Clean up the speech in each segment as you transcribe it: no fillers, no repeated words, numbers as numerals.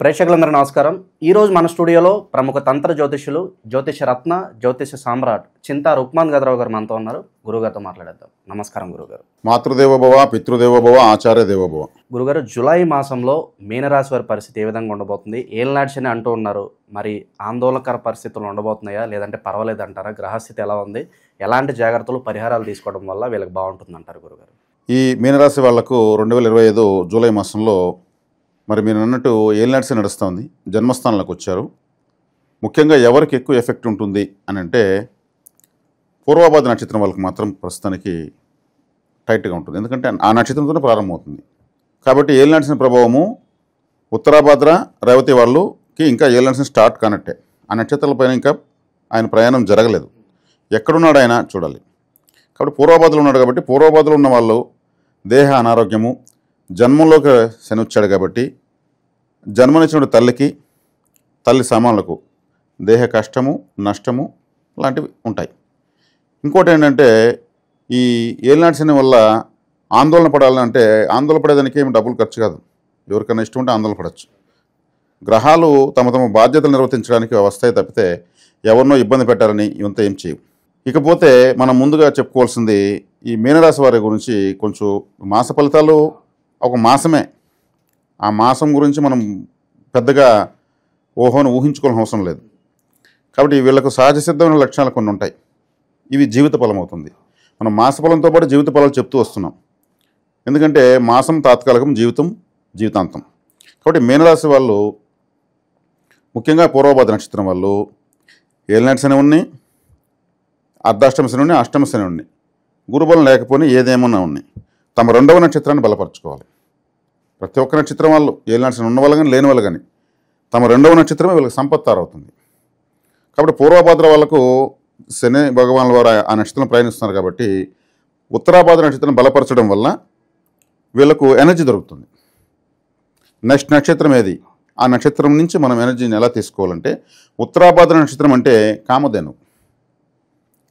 ప్రేక్షకులందరూ నమస్కారం. ఈరోజు మన స్టూడియోలో ప్రముఖ తంత్ర జ్యోతిష్యులు, జ్యోతిష రత్న, జ్యోతిష సామ్రాట్ చింతా రుక్మాన్ గదరావు గారు మనతో ఉన్నారు. గురుగారితో మాట్లాడేద్దాం. నమస్కారం గురుగారు. మాతృదేవోభవ, పితృదేవోభవ, ఆచార్య దేవోభవ. గురుగారు, జూలై మాసంలో మీనరాశి వారి పరిస్థితి ఏ విధంగా ఉండబోతుంది? ఏలినాడ్స్ అని అంటూ ఉన్నారు. మరి ఆందోళనకర పరిస్థితులు ఉండబోతున్నాయా, లేదంటే పర్వాలేదు అంటారా? గ్రహస్థితి ఎలా ఉంది? ఎలాంటి జాగ్రత్తలు, పరిహారాలు తీసుకోవడం వల్ల వీళ్ళకి బాగుంటుంది అంటారు గురుగారు? ఈ మీనరాశి వాళ్లకు 2025 జూలై మాసంలో మరి మీరు అన్నట్టు ఏలినాడ్స్ నడుస్తుంది. జన్మస్థానాలకు వచ్చారు. ముఖ్యంగా ఎవరికి ఎక్కువ ఎఫెక్ట్ ఉంటుంది అని అంటే పూర్వభాద్ర నక్షత్రం వాళ్ళకి మాత్రం ప్రస్తుతానికి టైట్గా ఉంటుంది. ఎందుకంటే ఆ నక్షత్రంతోనే ప్రారంభమవుతుంది. కాబట్టి ఏలినాడ్స్ ప్రభావము ఉత్తరాభాద్ర, రేవతి వాళ్ళకి ఇంకా ఏలినాడ్స్ స్టార్ట్ కానట్టే. ఆ నక్షత్రాలపైన ఇంకా ఆయన ప్రయాణం జరగలేదు. ఎక్కడున్నాడు ఆయన చూడాలి. కాబట్టి పూర్వభాద్రలో ఉన్నాడు. కాబట్టి పూర్వభాద్రలో ఉన్న వాళ్ళు దేహ అనారోగ్యము, జన్మంలోకి శని వచ్చాడు కాబట్టి జన్మనిచ్చిన తల్లికి, తల్లి సామాన్లకు దేహ కష్టము, నష్టము లాంటివి ఉంటాయి. ఇంకోటి ఏంటంటే ఈ ఏలినాటి శని వల్ల ఆందోళన పడాలంటే ఆందోళన పడేదానికి ఏమి డబ్బులు ఖర్చు కాదు. ఎవరికైనా ఇష్టం ఉంటే ఆందోళన పడవచ్చు. గ్రహాలు తమ తమ బాధ్యతలు నిర్వర్తించడానికి వస్తాయి తప్పితే ఎవరినో ఇబ్బంది పెట్టాలని ఇవంతా ఏం చేయవు. ఇకపోతే మనం ముందుగా చెప్పుకోవాల్సింది ఈ మీనరాశి వారి గురించి. కొంచెం మాస ఫలితాలు ఒక మాసమే. ఆ మాసం గురించి మనం పెద్దగా ఊహను ఊహించుకోవాల్సిన అవసరం లేదు. కాబట్టి వీళ్ళకు సహజ సిద్ధమైన లక్షణాలు కొన్ని ఉంటాయి. ఇవి జీవిత ఫలం అవుతుంది. మనం మాస ఫలంతో పాటు జీవిత ఫలాలు చెప్తూ వస్తున్నాం. ఎందుకంటే మాసం తాత్కాలికం, జీవితం జీవితాంతం. కాబట్టి మీనరాశి వాళ్ళు ముఖ్యంగా పూర్వభాద్ర నక్షత్రం వాళ్ళు ఏలినాటి శని ఉన్నాయి, అర్ధాష్టమ శని ఉన్నాయి, అష్టమ శని ఉన్నాయి. గురుబలం లేకపోయినా ఏదేమన్నా ఉన్నాయి. తమ రెండవ నక్షత్రాన్ని బలపరచుకోవాలి. ప్రతి ఒక్క నక్షత్రం వాళ్ళు ఏలినాటి శని ఉన్న వాళ్ళు కానీ లేని వాళ్ళు కానీ తమ రెండవ నక్షత్రమే వీళ్ళకి సంపత్తారు అవుతుంది. కాబట్టి పూర్వభాద్ర వాళ్ళకు శని భగవానుల వారు ఆ నక్షత్రం ప్రయాణిస్తున్నారు. కాబట్టి ఉత్తరాభాద్ర నక్షత్రం బలపరచడం వల్ల వీళ్ళకు ఎనర్జీ దొరుకుతుంది. నెక్స్ట్ నక్షత్రం ఏది? ఆ నక్షత్రం నుంచి మనం ఎనర్జీని ఎలా తీసుకోవాలంటే ఉత్తరాభాద్ర నక్షత్రం అంటే కామధేను.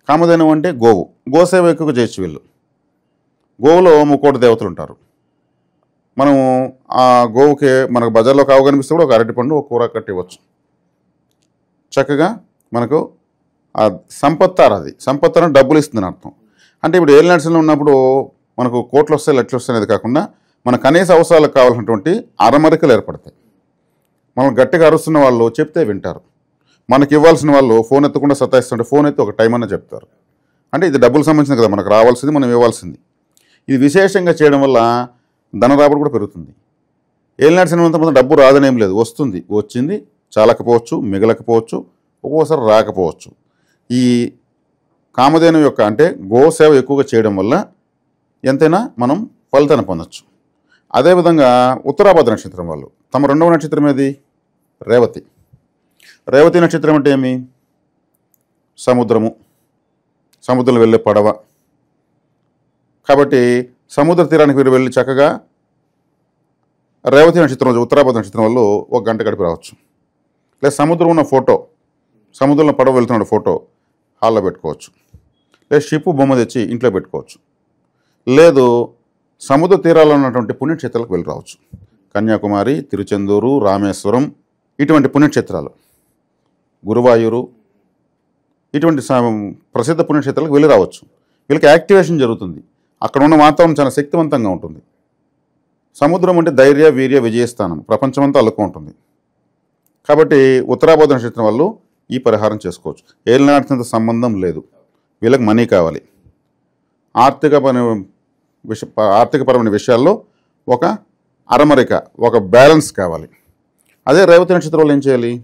కామధేను అంటే గోవు. గోసేవ ఎక్కువగా చేయొచ్చు వీళ్ళు. గోవులో 3 దేవతలు ఉంటారు. మనము ఆ గోవుకి మనకు బజార్లో కావు కనిపిస్తే కూడా ఒక అరటిపండు, ఒక కూర కట్టి ఇవ్వచ్చు. చక్కగా మనకు ఆ సంపత్తారు. అది సంపత్తారు అంటే డబ్బులు ఇస్తుందని అర్థం. అంటే ఇప్పుడు ఏలినాడ్స్లో ఉన్నప్పుడు మనకు కోట్లు వస్తాయి, లక్షలు వస్తాయి అనేది కాకుండా మన కనీస అవసరాలకు కావాల్సినటువంటి అరమరికలు ఏర్పడతాయి. మనం గట్టిగా అరుస్తున్న వాళ్ళు చెప్తే వింటారు. మనకి ఇవ్వాల్సిన వాళ్ళు ఫోన్ ఎత్తకుండా సతాయిస్తుంటే ఫోన్ ఎత్తి ఒక టైం అన్న చెప్తారు. అంటే ఇది డబ్బులు సంబంధించింది కదా, మనకు రావాల్సింది మనం ఇవ్వాల్సింది. ఇది విశేషంగా చేయడం వల్ల ధన రాబడి కూడా పెరుగుతుంది. ఏలినాటి శని మొత్తం డబ్బు రాదనేం లేదు. వస్తుంది, వచ్చింది చాలకపోవచ్చు, మిగలకపోవచ్చు, ఒక్కోసారి రాకపోవచ్చు. ఈ కామధేను యొక్క అంటే గోసేవ ఎక్కువగా చేయడం వల్ల ఎంతైనా మనం ఫలితాన్ని పొందొచ్చు. అదేవిధంగా ఉత్తరాభాద్ర నక్షత్రం వాళ్ళు తమ రెండవ నక్షత్రం ఏది? రేవతి. రేవతి నక్షత్రం అంటే ఏమి? సముద్రము, సముద్రంలో వెళ్ళే పడవ. కాబట్టి సముద్ర తీరానికి మీరు వెళ్ళి చక్కగా రేవతి నక్షత్రం రోజు ఉత్తరాభాద్ర నక్షత్రం వాళ్ళు 1 గంట గడిపి రావచ్చు. లేదా సముద్రం ఉన్న ఫోటో, సముద్రంలో పడవ వెళ్తున్న ఫోటో హాల్లో పెట్టుకోవచ్చు. లేదా షిప్ బొమ్మ తెచ్చి ఇంట్లో పెట్టుకోవచ్చు. లేదు సముద్ర తీరాల్లో ఉన్నటువంటి పుణ్యక్షేత్రాలకు వెళ్ళి రావచ్చు. కన్యాకుమారి, తిరుచెందూరు, రామేశ్వరం ఇటువంటి పుణ్యక్షేత్రాలు, గురువాయూరు ఇటువంటి ప్రసిద్ధ పుణ్యక్షేత్రాలకు వెళ్ళి రావచ్చు. వీళ్ళకి యాక్టివేషన్ జరుగుతుంది. అక్కడ ఉన్న వాతావరణం చాలా శక్తివంతంగా ఉంటుంది. సముద్రం అంటే ధైర్య, వీర్య, విజయస్థానం. ప్రపంచమంతా అల్లుకో ఉంటుంది. కాబట్టి ఉత్తరాభాద్ర నక్షత్రం వాళ్ళు ఈ పరిహారం చేసుకోవచ్చు. ఏలినాటితో సంబంధం లేదు. వీళ్ళకి మనీ కావాలి. ఆర్థికపరమైన విషయాల్లో ఒక అరమరిక, ఒక బ్యాలెన్స్ కావాలి. అదే రేవతి నక్షత్రం వాళ్ళు ఏం చేయాలి?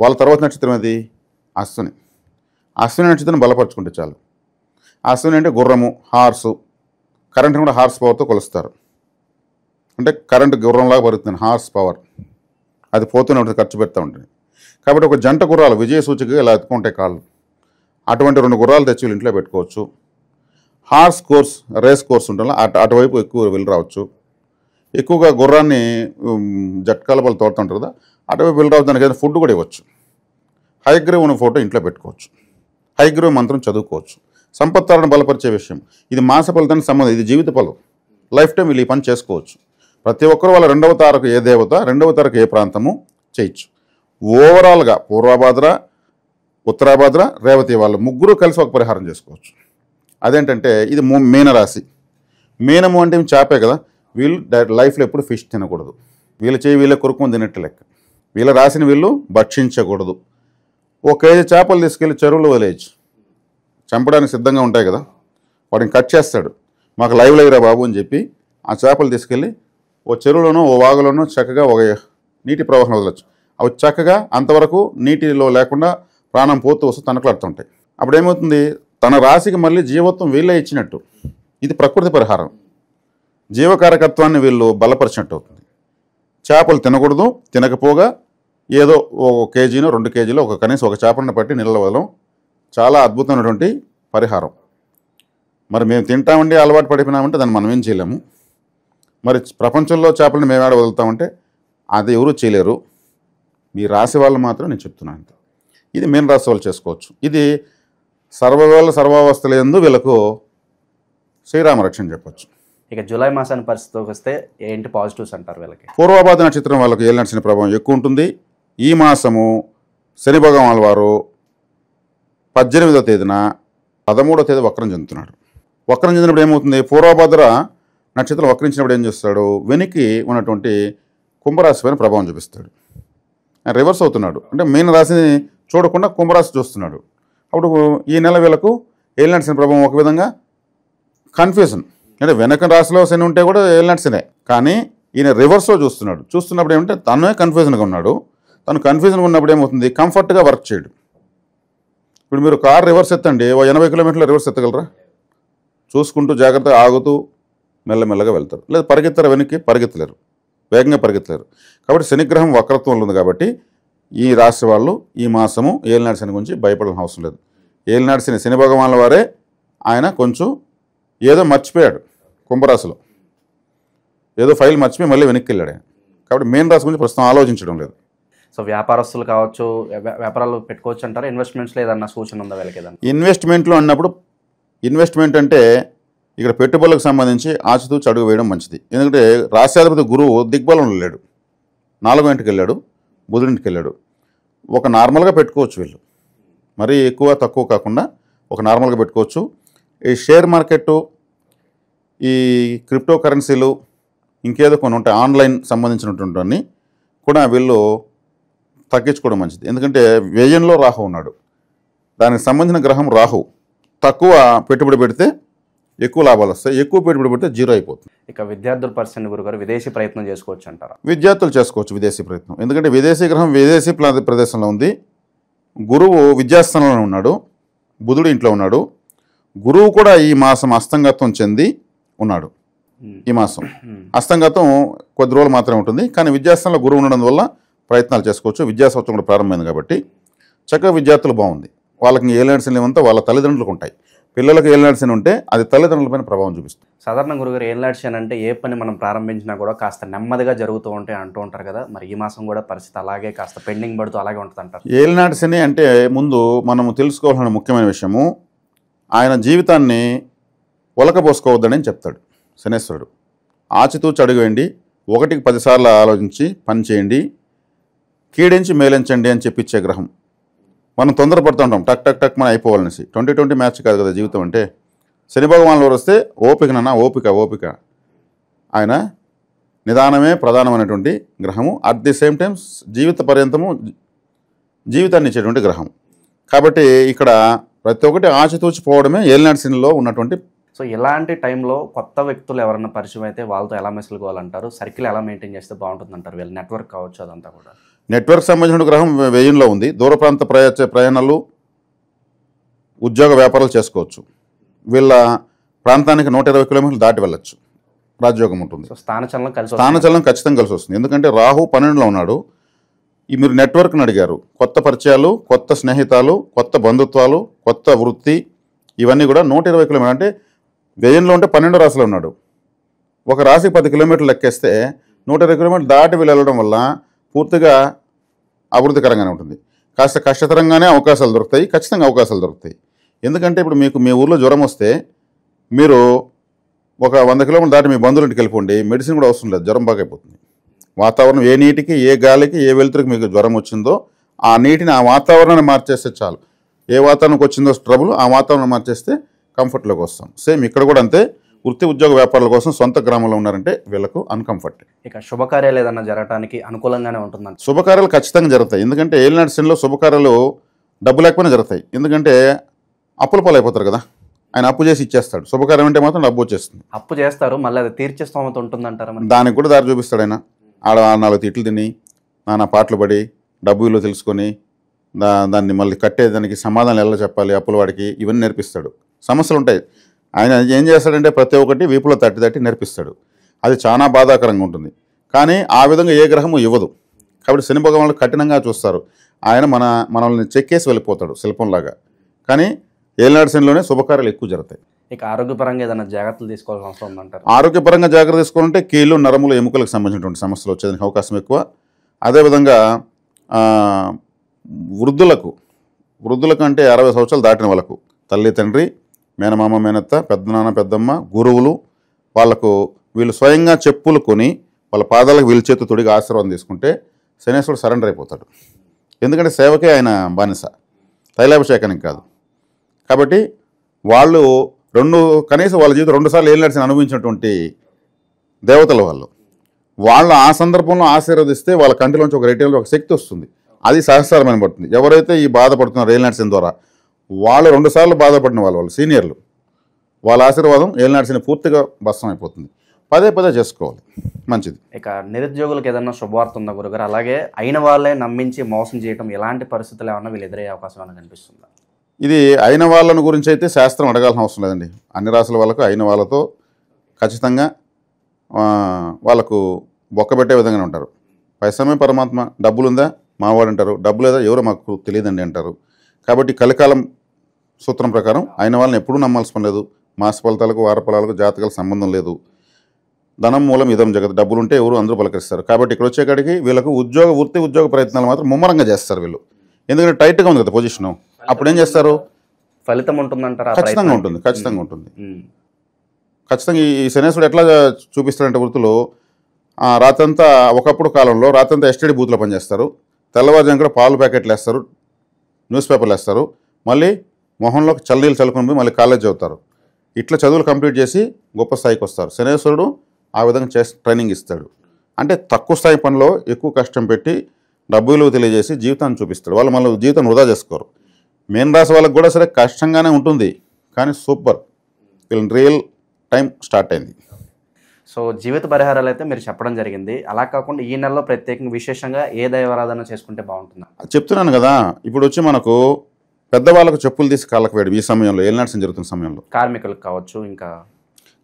వాళ్ళ తర్వాత నక్షత్రం ఏది? అశ్విని. అశ్విని నక్షత్రం బలపరుచుకుంటే చాలు. అశ్విని అంటే గుర్రము, హార్సు. కరెంట్ని కూడా హార్స్ పవర్తో కొలుస్తారు. అంటే కరెంటు గుర్రంలాగా పరుగుతుంది, హార్స్ పవర్. అది పోతూనే ఉంటుంది, ఖర్చు పెడతా ఉంటుంది. కాబట్టి ఒక జంట గుర్రాలు విజయ సూచికగా ఇలా ఎత్తుకుంటాయి కాళ్ళు. అటువంటి 2 గుర్రాలు తెచ్చి వీళ్ళు ఇంట్లో పెట్టుకోవచ్చు. హార్స్ కోర్స్, రేస్ కోర్స్ ఉంటుంది, అటువైపు ఎక్కువ వెళ్ళి రావచ్చు. ఎక్కువగా గుర్రాన్ని జట్కాల బలు తోడుతుంటారు కదా, అటువైపు వెళ్ళి రావచ్చు. దానికి ఏదైనా ఫుడ్ కూడా ఇవ్వచ్చు. హయగ్రీవ్ ఉన్న ఫోటో ఇంట్లో పెట్టుకోవచ్చు. హయగ్రీవ్ మంత్రం చదువుకోవచ్చు. సంపత్తాలను బలపరిచే విషయం ఇది. మాస ఫలితానికి సంబంధం. ఇది జీవిత ఫలం. లైఫ్ టైం వీళ్ళు ఈ పని చేసుకోవచ్చు. ప్రతి ఒక్కరు వాళ్ళ రెండవ తారకు ఏ దేవత, రెండవ తారకు ఏ ప్రాంతము చేయొచ్చు. ఓవరాల్గా పూర్వభాద్ర, ఉత్తరాభాద్ర, రేవతి వాళ్ళు ముగ్గురు కలిసి ఒక పరిహారం చేసుకోవచ్చు. అదేంటంటే ఇది మీనరాశి. మీనము అంటే చేపే కదా, వీళ్ళు లైఫ్లో ఎప్పుడు ఫిష్ తినకూడదు. వీళ్ళ చేయి వీళ్ళ కొరుకుని తినట్టు లెక్క. వీళ్ళ రాశిని వీళ్ళు భక్షించకూడదు. ఒక కేజీ చేపలు తీసుకెళ్ళి చెరువులో వదిలేయచ్చు. చంపడానికి సిద్ధంగా ఉంటాయి కదా, వాడిని కట్ చేస్తాడు. మాకు లైవ్ లైవ్రా బాబు అని చెప్పి ఆ చేపలు తీసుకెళ్ళి ఓ చెరువులోనో ఓ వాగులోనో చక్కగా ఒక నీటి ప్రవాహం వదలచ్చు. అవి చక్కగా అంతవరకు నీటిలో లేకుండా ప్రాణం పోతూ వస్తూ తనకలాడుతుంటాయి. అప్పుడు ఏమవుతుంది, తన రాశికి మళ్ళీ జీవత్వం వీళ్ళే ఇచ్చినట్టు. ఇది ప్రకృతి పరిహారం. జీవకారకత్వాన్ని వీళ్ళు బలపరిచినట్టు అవుతుంది. చేపలు తినకూడదు, తినకపోగా ఏదో ఒక కేజీనో 2 కేజీలో కనీసం ఒక చేపలను పట్టి నీళ్ళలో వదలం. చాలా అద్భుతమైనటువంటి పరిహారం. మరి మేము తింటామండి, అలవాటు పడిపోయినామంటే దాన్ని మనం ఏం చేయలేము. మరి ప్రపంచంలో చేపలను మేము ఏడ వదులుతామంటే అది ఎవరూ చేయలేరు. మీ రాశి వాళ్ళు మాత్రం నేను చెప్తున్నాను. ఇది మీన రాశి వాళ్ళు చేసుకోవచ్చు. ఇది సర్వవేళ సర్వావస్థల యందు వీళ్ళకు శ్రీరామరక్షణ చెప్పచ్చు. ఇక జూలై మాసాన్ని పరిస్థితికి వస్తే ఏంటి పాజిటివ్స్ అంటారు వీళ్ళకి? పూర్వభాద్ర నక్షత్రం వాళ్ళకు ఏలినాటి శని ప్రభావం ఎక్కువ ఉంటుంది. ఈ మాసము శని భగవాన్ వారు 18వ తేదీన 13వ తేదీ వక్రం చెందుతున్నాడు. వక్రం చెందినప్పుడు ఏమవుతుంది, పూర్వభాద్ర నక్షత్రం వక్రించినప్పుడు ఏం చేస్తాడు, వెనక్కి ఉన్నటువంటి కుంభరాశి పైన ప్రభావం చూపిస్తాడు. ఆయన రివర్స్ అవుతున్నాడు, అంటే మీన రాశిని చూడకుండా కుంభరాశి చూస్తున్నాడు. అప్పుడు ఈ నెల వీళ్ళకు ఏలినాటి శని ప్రభావం ఒక విధంగా కన్ఫ్యూజన్. అంటే వెనక రాశిలో శని ఉంటే కూడా ఏలినాటి శనే, కానీ ఈయన రివర్స్లో చూస్తున్నాడు. చూస్తున్నప్పుడు ఏమంటే తనే కన్ఫ్యూజన్గా ఉన్నాడు. తను కన్ఫ్యూజన్గా ఉన్నప్పుడు ఏమవుతుంది, కంఫర్ట్గా వర్క్ చేయడు. ఇప్పుడు మీరు కార్ రివర్స్ ఎత్తండి, 80 కిలోమీటర్ల రివర్స్ ఎత్తగలరా? చూసుకుంటూ జాగ్రత్తగా ఆగుతూ మెల్లమెల్లగా వెళ్తారు. లేదా పరిగెత్తారు, వెనక్కి పరిగెత్తలేరు, వేగంగా పరిగెత్తలేరు. కాబట్టి శనిగ్రహం వక్రత్వంలో ఉంది. కాబట్టి ఈ రాశి వాళ్ళు ఈ మాసము ఏలినాటి శని గురించి భయపడాల్సిన అవసరం లేదు. ఏలినాటి శని శని భగవాన్ల వారే ఆయన కొంచెం ఏదో మర్చిపోయాడు, కుంభరాశిలో ఏదో ఫైల్ మర్చిపోయి మళ్ళీ వెనక్కి వెళ్ళాడు ఆయన. కాబట్టి మీన రాశి గురించి ప్రస్తుతం ఆలోచించడం లేదు. సో వ్యాపారస్తులు కావచ్చు, వ్యాపారాలు పెట్టుకోవచ్చు అంటారా? ఇన్వెస్ట్మెంట్స్లో ఏదన్నా సూచన ఉందా వీళ్ళకి? ఏదన్నా ఇన్వెస్ట్మెంట్లో అన్నప్పుడు, ఇన్వెస్ట్మెంట్ అంటే ఇక్కడ పెట్టుబడులకు సంబంధించి ఆచితూచి అడుగు వేయడం మంచిది. ఎందుకంటే రాశ్యాధిపతి గురువు దిగ్బలంలో లేడు, 4వ ఇంటికి వెళ్ళాడు, బుధుడింటికి వెళ్ళాడు. ఒక నార్మల్గా పెట్టుకోవచ్చు వీళ్ళు, మరీ ఎక్కువ తక్కువ కాకుండా ఒక నార్మల్గా పెట్టుకోవచ్చు. ఈ షేర్ మార్కెట్టు, ఈ క్రిప్టో కరెన్సీలు, ఇంకేదో కొన్ని ఉంటాయి ఆన్లైన్ సంబంధించినటువంటి కూడా వీళ్ళు తగ్గించుకోవడం మంచిది. ఎందుకంటే వ్యయంలో రాహు ఉన్నాడు, దానికి సంబంధించిన గ్రహం రాహు. తక్కువ పెట్టుబడి పెడితే ఎక్కువ లాభాలు వస్తాయి, ఎక్కువ పెట్టుబడి పెడితే జీరో అయిపోతుంది. ఇక విద్యార్థుల పరిస్థితి గురుగారు విదేశీ ప్రయత్నం చేసుకోవచ్చు అంటారా? విద్యార్థులు చేసుకోవచ్చు విదేశీ ప్రయత్నం. ఎందుకంటే విదేశీ గ్రహం విదేశీ ప్రదేశంలో ఉంది. గురువు విద్యాస్థానంలో ఉన్నాడు, బుధుడు ఇంట్లో ఉన్నాడు. గురువు కూడా ఈ మాసం అస్తంగత్వం చెంది ఉన్నాడు. ఈ మాసం అస్తంగతం కొద్ది రోజులు మాత్రమే ఉంటుంది, కానీ విద్యాస్థానంలో గురువు ఉండడం వల్ల ప్రయత్నాలు చేసుకోవచ్చు. విద్యా సంవత్సరం కూడా ప్రారంభమైంది కాబట్టి చక్కగా విద్యార్థులు బాగుంది. వాళ్ళకి ఏలినాటి శని అంతా వాళ్ళ తల్లిదండ్రులకు ఉంటాయి. పిల్లలకు ఏలినాటి శని ఉంటే అది తల్లిదండ్రులపైన ప్రభావం చూపిస్తుంది. సాధారణ గురుగారు ఏలినాటి శని అంటే ఏ పని మనం ప్రారంభించినా కూడా కాస్త నెమ్మదిగా జరుగుతూ ఉంటాయి అంటూ ఉంటారు కదా, మరి ఈ మాసం కూడా పరిస్థితి అలాగే కాస్త పెండింగ్ పడుతూ అలాగే ఉంటుంది అంటారు? ఏలినాటి శని అంటే ముందు మనము తెలుసుకోవాల్సిన ముఖ్యమైన విషయము, ఆయన జీవితాన్ని ఒలకబోసుకోవద్దని చెప్తాడు శనేశ్వరుడు. ఆచితూచి అడుగువేయండి, 1కి 10 సార్లు ఆలోచించి పని చేయండి, కీడించి మేలించండి అని చెప్పిచ్చే గ్రహం. మనం తొందరపడుతూ ఉంటాం, టక్ టక్ టక్ మనం అయిపోవాలనేసి. 2020 మ్యాచ్ కాదు కదా జీవితం అంటే. శని భగవాన్లు వస్తే ఓపికనన్నా ఓపిక. ఆయన నిదానమే ప్రధానమైనటువంటి గ్రహము. అట్ ది సేమ్ టైం జీవిత పర్యంతము జీవితాన్ని ఇచ్చేటువంటి గ్రహం. కాబట్టి ఇక్కడ ప్రతి ఒక్కటి ఆచితూచి పోవడమే ఏలినాటి శనిలో ఉన్నటువంటి. సో ఇలాంటి టైంలో కొత్త వ్యక్తులు ఎవరైనా పరిచయం అయితే వాళ్ళతో ఎలా మెసులుకోవాలంటారు? సర్కిల్ ఎలా మెయింటైన్ చేస్తే బాగుంటుంది అంటారు? వీళ్ళ నెట్వర్క్ కావచ్చు అదంతా కూడా. నెట్వర్క్ సంబంధించిన గ్రహం వ్యయంలో ఉంది. దూర ప్రాంత ప్రయాణాలు, ఉద్యోగ వ్యాపారాలు చేసుకోవచ్చు. వీళ్ళ ప్రాంతానికి 120 కిలోమీటర్లు దాటి వెళ్ళచ్చు, రాజ్యోగం ఉంటుంది. సో స్థానచలనం ఖచ్చితంగా కలిసి వస్తుంది. ఎందుకంటే రాహు 12లో ఉన్నాడు. మీరు నెట్వర్క్ని అడిగారు, కొత్త పరిచయాలు, కొత్త స్నేహితాలు, కొత్త బంధుత్వాలు, కొత్త వృత్తి, ఇవన్నీ కూడా 120 కిలోమీటర్లు. అంటే వ్యయంలో ఉంటే 12 రాశిలో ఉన్నాడు. ఒక రాశికి 10 కిలోమీటర్లు లెక్కేస్తే 120 కిలోమీటర్లు దాటి వెళ్ళడం వల్ల పూర్తిగా అభివృద్ధికరంగానే ఉంటుంది. కాస్త కష్టతరంగానే అవకాశాలు దొరుకుతాయి, ఖచ్చితంగా అవకాశాలు దొరుకుతాయి. ఎందుకంటే ఇప్పుడు మీకు మీ ఊర్లో జ్వరం వస్తే మీరు ఒక 100 కిలోమీటర్లు దాటి మీ బంధువులింటికి వెళ్ళిపోండి, మెడిసిన్ కూడా అవసరం లేదు, జ్వరం బాగా అయిపోతుంది. వాతావరణం ఏ నీటికి, ఏ గాలికి, ఏ వెలుతురికి మీకు జ్వరం వచ్చిందో ఆ నీటిని, ఆ వాతావరణాన్ని మార్చేస్తే చాలు. ఏ వాతావరణంకి వచ్చిందో ట్రబుల్, ఆ వాతావరణం మార్చేస్తే కంఫర్ట్లోకి వస్తాం. సేమ్ ఇక్కడ కూడా అంతే. వృత్తి ఉద్యోగ వ్యాపారాల కోసం సొంత గ్రామంలో ఉన్నారంటే వీళ్ళకు అన్కంఫర్ట్. ఇక శుభకార్యాలు ఏదన్నా జరగడానికి అనుకూలంగానే ఉంటుందంట. శుభకార్యాలు ఖచ్చితంగా జరుగుతాయి. ఎందుకంటే ఏలినాటి శనిలో శుభకార్యాలు డబ్బు లేకపోయినా జరుగుతాయి. ఎందుకంటే అప్పుల పాలైపోతారు కదా, ఆయన అప్పు చేసి ఇచ్చేస్తాడు. శుభకార్యం అంటే మాత్రం డబ్బు వచ్చేస్తుంది. అప్పు చేస్తారు, మళ్ళీ అది తీర్చే స్తోమత ఉంటుందంటారా మరి? దానికి కూడా దారి చూపిస్తాడు ఆయన. ఆడ 4 తిట్లు తిని, నానా పాటలు పడి, డబ్బు విలువ తెలుసుకొని, దాన్ని మళ్ళీ కట్టేదానికి సమాధానం ఎలా చెప్పాలి అప్పుల వాడికి, ఇవన్నీ నేర్పిస్తాడు. సమస్యలు ఉంటాయి. ఆయన ఏం చేస్తాడంటే ప్రతి ఒక్కటి వీపులో తట్టి తట్టి నేర్పిస్తాడు. అది చాలా బాధాకరంగా ఉంటుంది. కానీ ఆ విధంగా ఏ గ్రహము ఇవ్వదు. కాబట్టి శని భగవానులు కఠినంగా చూస్తారు. ఆయన మనల్ని చెక్కేసి వెళ్ళిపోతాడు శిల్పంలాగా. కానీ ఏలినాటి శనిలోనే శుభకార్యాలు ఎక్కువ జరుగుతాయి. ఇక ఆరోగ్యపరంగా ఏదైనా జాగ్రత్తలు తీసుకోవాల్సిన అవసరం ఉందంటారు? ఆరోగ్యపరంగా జాగ్రత్త తీసుకోవాలంటే కీళ్ళు, నరములు, ఎముకలకు సంబంధించినటువంటి సమస్యలు వచ్చేదానికి అవకాశం ఎక్కువ. అదేవిధంగా వృద్ధులకు అంటే 60 సంవత్సరాలు దాటిన వాళ్ళకు, తల్లి తండ్రి, మేనమామ మేనత్త, పెద్దనాన్న పెద్దమ్మ, గురువులు, వాళ్ళకు వీళ్ళు స్వయంగా చెప్పులు కొని వాళ్ళ పాదాలకు వీళ్ళ చేతు తొడిగి ఆశీర్వాదం తీసుకుంటే శనేశ్వరుడు సరెండర్ అయిపోతాడు. ఎందుకంటే సేవకే ఆయన బానిస, తైలాభిషేకానికి కాదు. కాబట్టి వాళ్ళు కనీసం వాళ్ళ జీవితం 2 సార్లు ఏలినాటి శని అనుభవించినటువంటి దేవతలు వాళ్ళు ఆ సందర్భంలో ఆశీర్వదిస్తే వాళ్ళ కంటిలోంచి ఒక రేటిలో ఒక శక్తి వస్తుంది. అది సహస్రమైన పడుతుంది. ఎవరైతే ఈ బాధపడుతున్నారో ఏలినాటి శని ద్వారా, వాళ్ళు 2 సార్లు బాధపడిన వాళ్ళు సీనియర్లు, వాళ్ళ ఆశీర్వాదం ఏలినాటి శని పూర్తిగా భస్మం అయిపోతుంది. పదే చేసుకోవాలి, మంచిది. ఇక నిరుద్యోగులకు ఏదన్నా శుభవార్త ఉందా గురుగారు? అలాగే అయిన వాళ్ళే నమ్మించి మోసం చేయడం, ఎలాంటి పరిస్థితులు ఏమన్నా వీళ్ళు ఎదురయ్యే అవకాశం ఏమైనా కనిపిస్తుందా? ఇది అయిన వాళ్ళని గురించి అయితే శాస్త్రం అడగాల్సిన అవసరం లేదండి. అన్ని రాసుల వాళ్ళకు అయిన వాళ్ళతో ఖచ్చితంగా వాళ్ళకు బొక్కబెట్టే విధంగానే ఉంటారు. పైసమే పరమాత్మ. డబ్బులుందా మావాడు అంటారు, డబ్బు లేదా ఎవరో మాకు తెలియదండి అంటారు. కాబట్టి కలికాలం సూత్రం ప్రకారం అయిన వాళ్ళని ఎప్పుడూ నమ్మాల్సిన పని లేదు. మాస ఫలితాలకు, వార ఫలాలకు, జాతకాలకు సంబంధం లేదు. ధనం మూలం ఇదం జగత్. డబ్బులుంటే ఎవరు అందరూ పలకరిస్తారు. కాబట్టి ఇక్కడ వచ్చేకాడికి వీళ్ళకు వృత్తి ఉద్యోగ ప్రయత్నాలు మాత్రం ముమ్మరంగా చేస్తారు వీళ్ళు. ఎందుకంటే టైట్గా ఉంది కదా పొజిషను. అప్పుడు ఏం చేస్తారు? ఫలితం ఉంటుందంటారా? ఖచ్చితంగా ఉంటుంది. ఖచ్చితంగా ఈ శనేశ్వరుడు ఎట్లా చూపిస్తాడంటే వృత్తులు రాత్రంతా, ఒకప్పుడు కాలంలో రాత్రంతా ఎస్టీడీ బూత్లో పనిచేస్తారు. తెల్లవారుజాము కూడా పాలు ప్యాకెట్లు వేస్తారు, న్యూస్ పేపర్లు వేస్తారు, మళ్ళీ మొహంలోకి చల్లనీళ్ళు చల్లుకొని పోయి మళ్ళీ కాలేజ్ చదువుతారు. ఇట్లా చదువులు కంప్లీట్ చేసి గొప్ప స్థాయికి వస్తారు. శనేశ్వరుడు ఆ విధంగా ట్రైనింగ్ ఇస్తాడు. అంటే తక్కువ స్థాయి పనిలో ఎక్కువ కష్టం పెట్టి డబ్బు విలువ తెలియజేసి జీవితాన్ని చూపిస్తాడు. వాళ్ళు మళ్ళీ జీవితం వృధా చేసుకోరు. మెయిన్ రాశి వాళ్ళకి కూడా సరే కష్టంగానే ఉంటుంది, కానీ సూపర్. వీళ్ళని రియల్ టైం స్టార్ట్ అయింది. సో జీవిత పరిహారాలు అయితే మీరు చెప్పడం జరిగింది. అలా కాకుండా ఈ నెలలో ప్రత్యేకంగా విశేషంగా ఏ దైవారాధన చేసుకుంటే బాగుంటుందా? చెప్తున్నాను కదా, ఇప్పుడు వచ్చి మనకు పెద్దవాళ్ళకు చెప్పులు తీసి కాళ్ళకు వేయడం ఈ సమయంలో, ఏలినాటి శని జరుగుతున్న సమయంలో. కార్మికులకు కావచ్చు, ఇంకా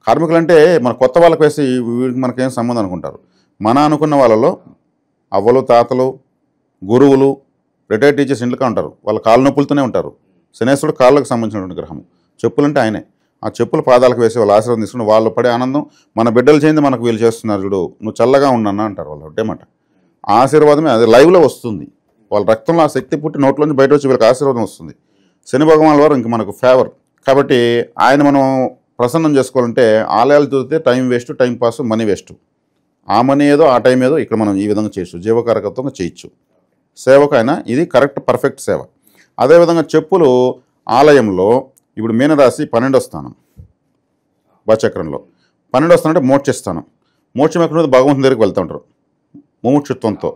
కార్మికులు అంటే మన కొత్త వాళ్ళకి వేసి వీడికి మనకేం సంబంధం అనుకుంటారు. మన అనుకున్న వాళ్ళలో అవ్వలు, తాతలు, గురువులు, రిటైర్డ్ టీచర్స్ ఇంట్లోనే ఉంటారు. వాళ్ళ కాళ్ళ నొప్పులతోనే ఉంటారు. శనేశ్వరుడు కాళ్ళకు సంబంధించినటువంటి గ్రహం. చెప్పులంటే ఆయనే. ఆ చెప్పులు పాదాలకు వేసి వాళ్ళ ఆశీర్వాదం తీసుకుని వాళ్ళు పడే ఆనందం, మన బిడ్డలు చేయింది మనకు వీళ్ళు చేస్తున్నారు చూడు, నువ్వు చల్లగా ఉన్నాను అంటారు వాళ్ళు. ఒకటేమాట ఆశీర్వాదమే, అది లైవ్లో వస్తుంది. వాళ్ళ రక్తంలో ఆ శక్తి పుట్టి నోట్లోంచి బయట వచ్చి వీళ్ళకి ఆశీర్వాదం వస్తుంది. శని భగవాన్ వారు ఇంక మనకు ఫేవర్. కాబట్టి ఆయన మనం ప్రసన్నం చేసుకోవాలంటే ఆలయాలు చూస్తే time waste, time pass, money waste. ఆ మనీ ఏదో ఆ టైం ఏదో ఇక్కడ మనం ఈ విధంగా చేయొచ్చు, జీవకారకత్వంగా చేయొచ్చు. సేవకు ఆయన ఇది కరెక్ట్ పర్ఫెక్ట్ సేవ. అదేవిధంగా చెప్పులు ఆలయంలో ఇప్పుడు మీనరాశి 12వ స్థానం భచక్రంలో. 12వ స్థానం అంటే మోక్షస్థానం. మోక్షం ఎక్కడ భగవంతుని దగ్గరికి వెళ్తూ ఉంటారు ముముక్షుత్వంతో.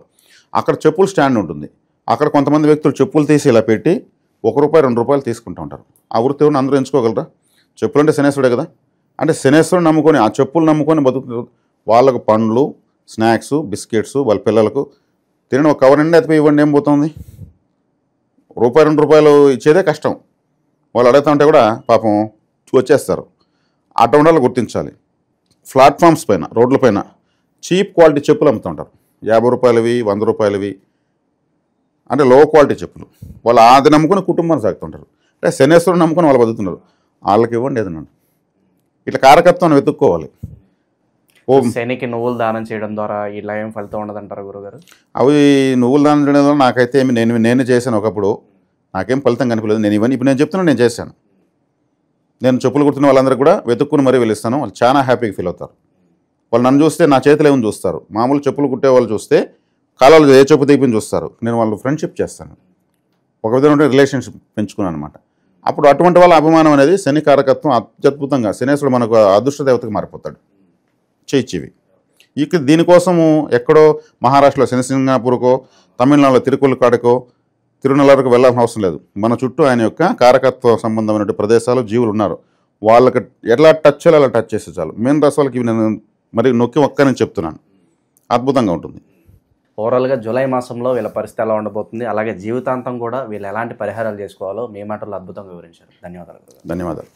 అక్కడ చెప్పులు స్టాండ్ ఉంటుంది. అక్కడ కొంతమంది వ్యక్తులు చెప్పులు తీసి ఇలా పెట్టి ₹1, ₹2 తీసుకుంటూ ఉంటారు. ఆ వృత్తి ఎవరిని అందరూ ఎంచుకోగలరా? చెప్పులు అంటే శనేశ్వరుడే కదా. అంటే శనేశ్వరుడు నమ్ముకొని, ఆ చెప్పులు నమ్ముకొని బతుకుతారు. వాళ్ళకు పండ్లు, స్నాక్స్, బిస్కెట్స్, వాళ్ళ పిల్లలకు తినడం ఒక కవర్ నిండి ఎత్తిపోయి ఇవ్వండి, ఏం పోతుంది? ₹2 ఇచ్చేదే కష్టం. వాళ్ళు అడుగుతూ ఉంటే కూడా పాపం వచ్చేస్తారు. అటువంటివాళ్ళు గుర్తించాలి. ప్లాట్ఫామ్స్ పైన, రోడ్ల పైన చీప్ క్వాలిటీ చెప్పులు అమ్ముతుంటారు. ₹50, ₹100 అంటే లో క్వాలిటీ చెప్పులు. వాళ్ళు అది నమ్ముకుని కుటుంబాన్ని సాగుతుంటారు. అంటే శనేశ్వరుని నమ్ముకొని వాళ్ళు బతుకుతున్నారు. వాళ్ళకి ఇవ్వండి ఏదన్నా. ఇట్లా కారకత్వాన్ని వెతుక్కోవాలి. శనికి నువ్వులు దానం చేయడం ద్వారా ఇలా ఏం ఫలితం ఉండదంటారా గురుగారు? అవి నువ్వులు దానం చేయడం ద్వారా నాకైతే నేను చేశాను ఒకప్పుడు, నాకేం ఫలితం కనిపించలేదు. ఇప్పుడు నేను చెప్తున్నాను, నేను చేశాను. నేను చెప్పులు కుడుతున్న వాళ్ళందరూ కూడా వెతుక్కుని మరీ వెళ్ళిస్తాను. వాళ్ళు చాలా హ్యాపీగా ఫీల్ అవుతారు. వాళ్ళు నన్ను చూస్తే నా చేతిలో ఏమని చూస్తారు. మామూలు చెప్పులు కుట్టే వాళ్ళు చూస్తే కాలాలు ఏ చెప్పు తీపిని చూస్తారు. నేను వాళ్ళు ఫ్రెండ్షిప్ చేస్తాను, ఒక విధంగా రిలేషన్షిప్ పెంచుకున్నాను అనమాట. అప్పుడు అటువంటి వాళ్ళ అభిమానం అనేది శని కారకత్వం అత్యద్భుతంగా, శనేశ్వరుడు మనకు అదృష్ట దేవతకు మారిపోతాడు. చేయిచ్చివి ఇక దీనికోసము ఎక్కడో మహారాష్ట్రలో శనిసింగాపూర్కో, తమిళనాడులో తిరుకులకాడకో, తిరునల్లరకు వెళ్ళాల్సిన అవసరం లేదు. మన చుట్టూ ఆయన యొక్క కారకత్వ సంబంధమైన ప్రదేశాలు, జీవులు ఉన్నారు. వాళ్ళకి ఎలా టచ్ చేయాలో అలా టచ్ చేస్తే చాలు. మీన రాశి వాళ్ళకి నేను మరి నొక్కి ఒక్కని చెప్తున్నాను, అద్భుతంగా ఉంటుంది. ఓవరాల్గా జూలై మాసంలో వీళ్ళ పరిస్థితి ఎలా ఉండబోతుంది, అలాగే జీవితాంతం కూడా వీళ్ళు ఎలాంటి పరిహారాలు చేసుకోవాలో మీ మాటల్లో అద్భుతంగా వివరించారు. ధన్యవాదాలు. ధన్యవాదాలు.